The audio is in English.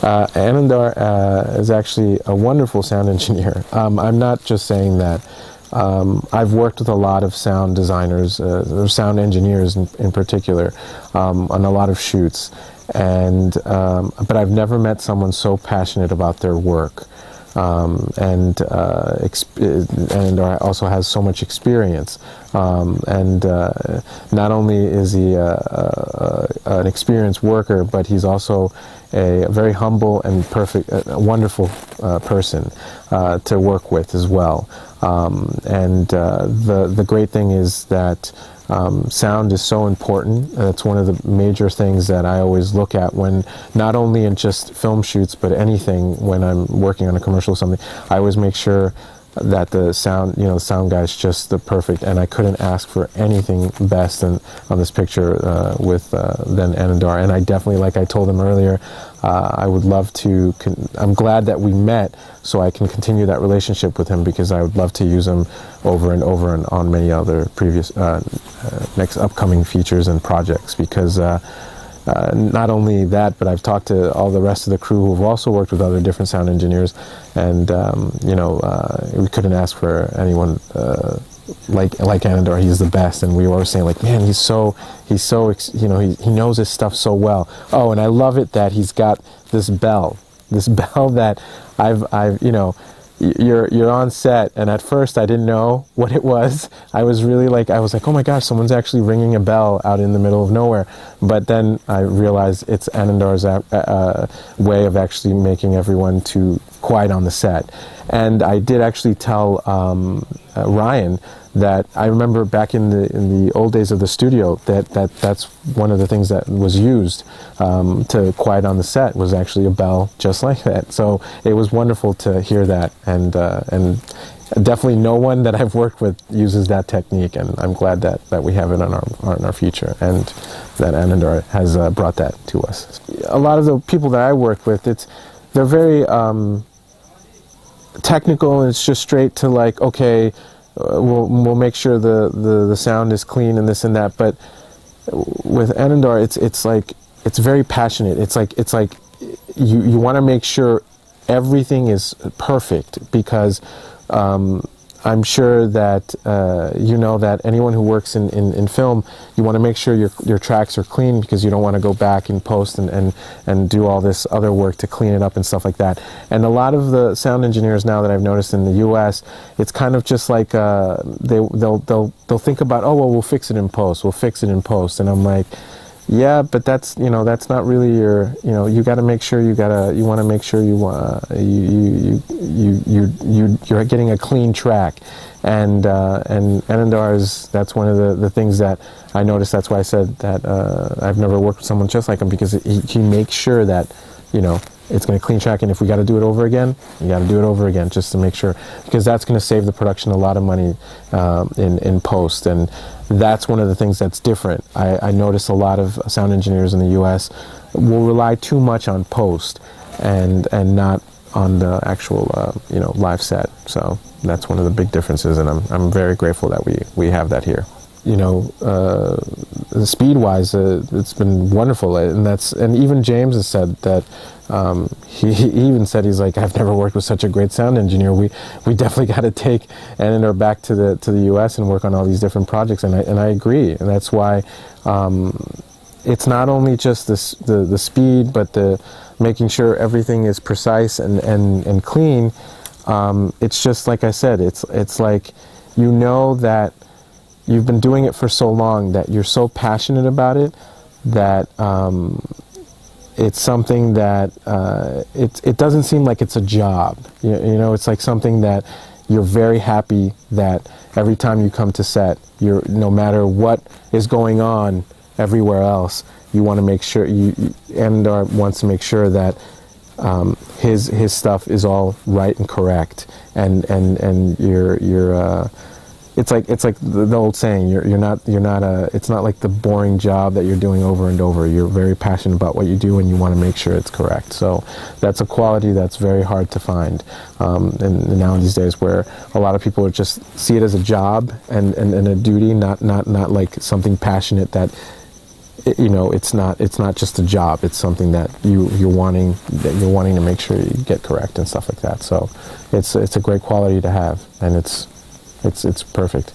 Anandar is actually a wonderful sound engineer. I'm not just saying that. I've worked with a lot of sound designers, or sound engineers in particular, on a lot of shoots, but I've never met someone so passionate about their work. And also has so much experience. Not only is he an experienced worker, but he's also a very humble and wonderful person to work with as well. The great thing is that sound is so important. It's one of the major things that I always look at when, not only in just film shoots, but anything when I'm working on a commercial or something. I always make sure that the sound, the sound guy is just the perfect, and I couldn't ask for anything best on this picture than Anandar. And I definitely, like I told him earlier, I would love to, I'm glad that we met so I can continue that relationship with him, because I would love to use him over and over and on many other previous, next upcoming features and projects, because not only that, but I've talked to all the rest of the crew who've also worked with other different sound engineers, and we couldn't ask for anyone like Anandar. He's the best, and we were always saying, like, man, he knows his stuff so well. Oh, and I love it that he's got this bell that you're on set, and at first I didn't know what it was. I was like, oh my gosh, someone's actually ringing a bell out in the middle of nowhere. But then I realized it's Anandar's way of actually making everyone too quiet on the set. And I did actually tell Ryan that I remember back in the old days of the studio that's one of the things that was used to quiet on the set, was actually a bell just like that. So it was wonderful to hear that, and definitely no one that I've worked with uses that technique, and I'm glad that we have it on our feature, and that Anandar has brought that to us. A lot of the people that I work with, they're very technical, and it's just straight to, like, okay, we'll make sure the sound is clean and this and that. But with Anandar, it's like, it's very passionate. It's like you want to make sure everything is perfect, because I'm sure that that anyone who works in film, you want to make sure your tracks are clean, because you don't want to go back and post and do all this other work to clean it up and stuff like that. And a lot of the sound engineers now that I've noticed in the U.S., it's kind of just like they'll think about, oh well, we'll fix it in post, and I'm like, yeah, but that's not really your, you got to make sure you're getting a clean track, and Anandar's, that's one of the things that I noticed. That's why I said that I've never worked with someone just like him, because he makes sure that it's going to clean track, and if we got to do it over again, you got to do it over again, just to make sure, because that's going to save the production a lot of money in post. And that's one of the things that's different. I notice a lot of sound engineers in the U.S. will rely too much on post and not on the actual live set. So that's one of the big differences, and I'm very grateful that we have that here. Speed-wise, it's been wonderful, and even James has said that. He even said, he's like, I've never worked with such a great sound engineer. We definitely got to take Anandar back to the U.S. and work on all these different projects, and I agree, and that's why it's not only just the speed, but the making sure everything is precise and clean. It's just like I said, it's like that you've been doing it for so long, that you're so passionate about it, that it's something that it doesn't seem like it's a job. It's like something that you're very happy that every time you come to set, no matter what is going on everywhere else, you want to make sure Anandar wants to make sure that his stuff is all right and correct, and you're it's like the old saying, it's not like the boring job that you're doing over and over. You're very passionate about what you do, and you want to make sure it's correct. So that's a quality that's very hard to find and now these days, where a lot of people just see it as a job and a duty, not like something passionate that it's not just a job. It's something that you're wanting to make sure you get correct and stuff like that. So it's a great quality to have, and it's perfect.